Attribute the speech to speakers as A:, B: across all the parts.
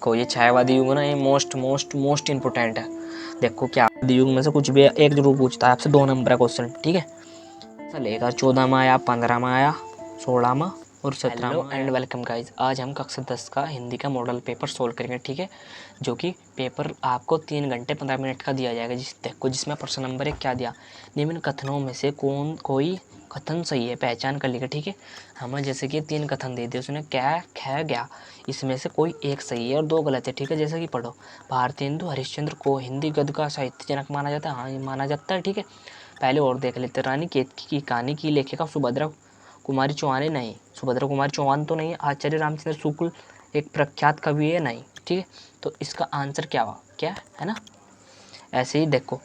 A: देखो ये छायावादी युग ना, ये मोस्ट इंपॉर्टेंट है। देखो क्या युग में से कुछ भी एक जरूर पूछता है आपसे, 2 नंबर का क्वेश्चन, ठीक है। चलेगा 14 में आया, 15 में आया, 16 में और 17 में। एंड वेलकम गाइज, आज हम कक्षा 10 का हिंदी का मॉडल पेपर सोल्व करेंगे, ठीक है। जो कि पेपर आपको 3 घंटे 15 मिनट का दिया जाएगा। जिसमें प्रश्न नंबर 1 क्या दिया, निम्न कथनों में से कोई कथन सही है, पहचान कर लेगा, ठीक है। हमें जैसे कि 3 कथन दे दिए, उसने क्या ख गया, इसमें से कोई एक सही है और 2 गलत है, ठीक है। जैसे कि पढ़ो, भारतेंदु हरिश्चंद्र को हिंदी गद्य का साहित्य जनक माना जाता है। हाँ, ये माना जाता है, ठीक है। पहले और देख लेते, रानी केतकी की कहानी की लेखिका सुभद्रा कुमारी चौहान है, नहीं। सुभद्रा कुमारी चौहान तो नहीं। आचार्य रामचंद्र शुक्ल एक प्रख्यात कवि है, नहीं, ठीक है। तो इसका आंसर क्या हुआ, क्या है ना। ऐसे ही देखो,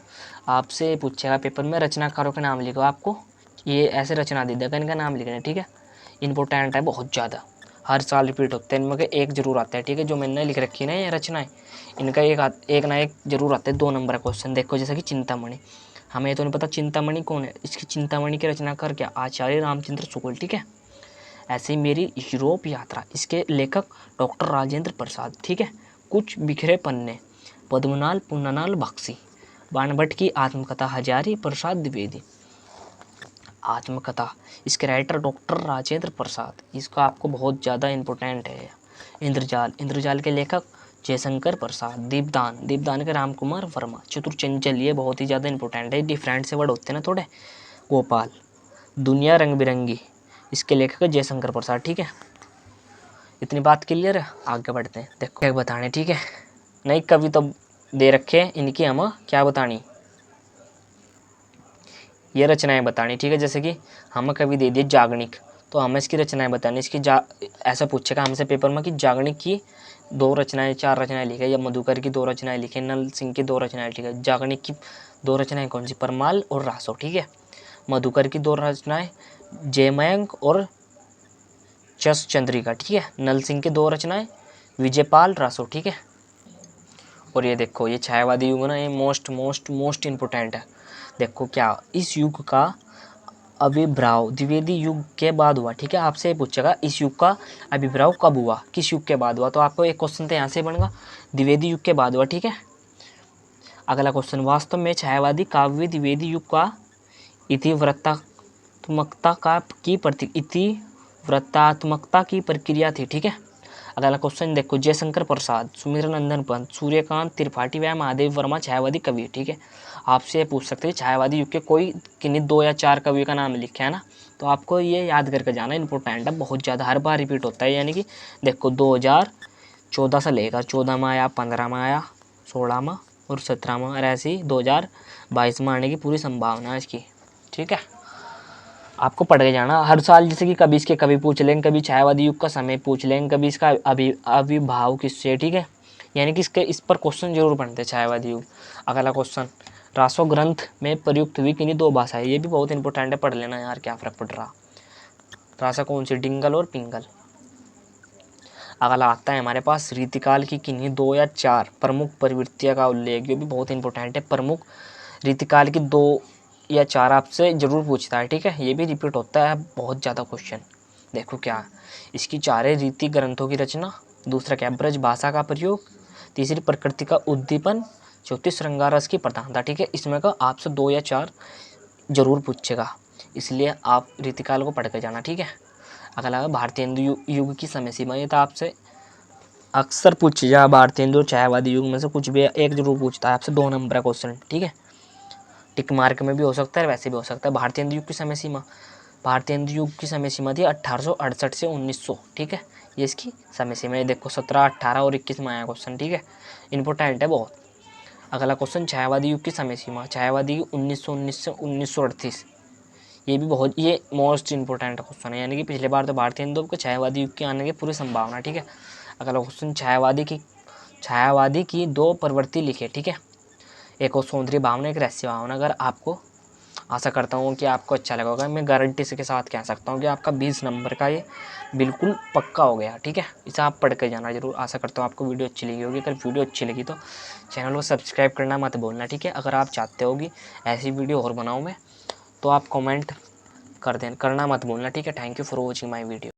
A: आपसे पूछेगा पेपर में, रचनाकारों के नाम लिखो। आपको ये ऐसे रचना दे देगा, इनका नाम लिखना है, ठीक है। इंपॉर्टेंट है बहुत ज़्यादा, हर साल रिपीट होते हैं इनमें एक जरूर आता है, ठीक है। जो मैंने लिख रखी है ना ये रचनाएं, इनका एक ना एक जरूर आता है 2 नंबर का क्वेश्चन। देखो जैसे कि चिंतामणि, हमें तो नहीं पता चिंतामणि कौन है। इसकी चिंतामणि की रचनाकार क्या, आचार्य रामचंद्र शुक्ल, ठीक है। ऐसे ही मेरी यूरोप यात्रा, इसके लेखक डॉक्टर राजेंद्र प्रसाद, ठीक है। कुछ बिखरे पन्ने, पद्मनाल पुन्नालाल बख्शी। बाणभट्ट की आत्मकथा, हजारी प्रसाद द्विवेदी। आत्मकथा, इसके राइटर डॉक्टर राजेंद्र प्रसाद, इसका आपको बहुत ज़्यादा इंपॉर्टेंट है। इंद्रजाल, इंद्रजाल के लेखक जयशंकर प्रसाद। दीपदान के रामकुमार वर्मा। चतुरचंचल, ये बहुत ही ज़्यादा इंपॉर्टेंट है, डिफरेंट से वर्ड होते हैं ना थोड़े। गोपाल, दुनिया रंग बिरंगी, इसके लेखक जयशंकर प्रसाद, ठीक है। इतनी बात क्लियर है, आगे बढ़ते हैं। देखो क्या बताने, ठीक है। नई कविता दे रखे हैं, इनकी हम क्या बतानी, ये रचनाएं बतानी, ठीक है। जैसे कि हमें कवि दे दिए जागणिक, तो हमें इसकी रचनाएं बतानी। इसकी ऐसा पूछेगा हमसे पेपर में कि जागणिक की 2 रचनाएं 4 रचनाएं लिखे, या मधुकर की 2 रचनाएं लिखे, नल सिंह की 2 रचनाएं लिखे। जागणिक की 2 रचनाएं कौन सी, परमाल और रासो, ठीक है। मधुकर की 2 रचनाएं जयमयंक और चस चंद्रिका, ठीक है। नल सिंह की 2 रचनाएं विजयपाल रासो, ठीक है। और ये देखो ये छायावादी युग ना, ये मोस्ट इंपॉर्टेंट है। देखो क्या, इस युग का आविर्भाव द्विवेदी युग के बाद हुआ, ठीक है। आपसे पूछेगा इस युग का आविर्भाव कब हुआ, किस युग के बाद हुआ, तो आपको एक क्वेश्चन तो यहाँ से बनेगा, द्विवेदी युग के बाद हुआ, ठीक है। अगला क्वेश्चन, वास्तव में छायावादी काव्य द्विवेदी युग का इतिवृत्तात्मकता की प्रक्रिया थी, ठीक है। अगला क्वेश्चन देखो, जयशंकर प्रसाद, सुमिर नंदन पंत, सूर्यकांत त्रिपाठी व महादेव वर्मा छायावादी कवि, ठीक है। आपसे पूछ सकते हैं छायावादी युग के कोई किन्हीं 2 या 4 कवियों का नाम लिखे है ना, तो आपको ये याद करके जाना, इंपॉर्टेंट है बहुत ज़्यादा, हर बार रिपीट होता है। यानी कि देखो 2014 से लेकर 14 में आया, 15 में आया, 16 में और 17 में, और ऐसे ही 2022 में आने की पूरी संभावना है इसकी, ठीक है। आपको पढ़ के जाना हर साल, जैसे कि कभी इसके कवि पूछ लेंगे, कभी छायावादी युग का समय पूछ लेंगे, कभी इसका आविर्भाव किससे, ठीक है। यानी कि इस पर क्वेश्चन जरूर बनते हैं, छायावादी युग। अगला क्वेश्चन, रासो ग्रंथ में प्रयुक्त हुई किन्हीं 2 भाषाएं, ये भी बहुत इंपॉर्टेंट है, पढ़ लेना यार, क्या फर्क पड़ रहा। रासा कौन सी, डिंगल और पिंगल। अगला आता है हमारे पास, रीतिकाल की किन्हीं 2 या 4 प्रमुख प्रवृत्तियों का उल्लेख, ये भी बहुत इंपॉर्टेंट है। प्रमुख रीतिकाल की 2 या 4 आपसे जरूर पूछता है, ठीक है। ये भी रिपीट होता है बहुत ज़्यादा क्वेश्चन। देखो क्या, इसकी 4 रीति ग्रंथों की रचना, दूसरा क्या, ब्रज भाषा का प्रयोग, तीसरी प्रकृति का उद्दीपन, चौथी श्रृंगार रस की प्रधानता, ठीक है। इसमें का आपसे 2 या 4 जरूर पूछेगा, इसलिए आप रीतिकाल को पढ़ कर जाना, ठीक है। अगला है भारतीय हिंदू युग की समय सीमा, ये तो आपसे अक्सर पूछा जा, भारतीय हिंदू और छायावादी युग में से कुछ भी एक जरूर पूछता है आपसे, 2 नंबर का क्वेश्चन, ठीक है। टिक मार्क में भी हो सकता है, वैसे भी हो सकता है। भारतीय हिंदू युग की समय सीमा, भारतीय हिंदू युग की समय सीमा थी 1868 से 1900, ठीक है। ये इसकी समय सीमा, ये देखो 17, 18 और 21 में आया क्वेश्चन, ठीक है। इंपॉर्टेंट है बहुत। अगला क्वेश्चन, छायावादी युग की समय सीमा, छायावादी 1919 से 1938, ये भी बहुत, ये मोस्ट इंपॉर्टेंट क्वेश्चन है। यानी कि पिछले बार तो भारतीय हिंदू के छायावादी युग के आने की पूरी संभावना, ठीक है। अगला क्वेश्चन, छायावादी की 2 प्रवृत्ति लिखे, ठीक है। एक और सौंदर्य भावना, एक रहस्य भावना। अगर आपको, आशा करता हूँ कि आपको अच्छा लगा होगा, मैं गारंटी से के साथ कह सकता हूँ कि आपका 20 नंबर का ये बिल्कुल पक्का हो गया, ठीक है। इसे आप पढ़ के जाना जरूर। आशा करता हूँ आपको वीडियो अच्छी लगी होगी। अगर वीडियो अच्छी लगी तो चैनल को सब्सक्राइब करना मत भूलना, ठीक है। अगर आप चाहते हो कि ऐसी वीडियो और बनाऊँ मैं, तो आप कमेंट करना मत भूलना, ठीक है। Thank you for watching my video.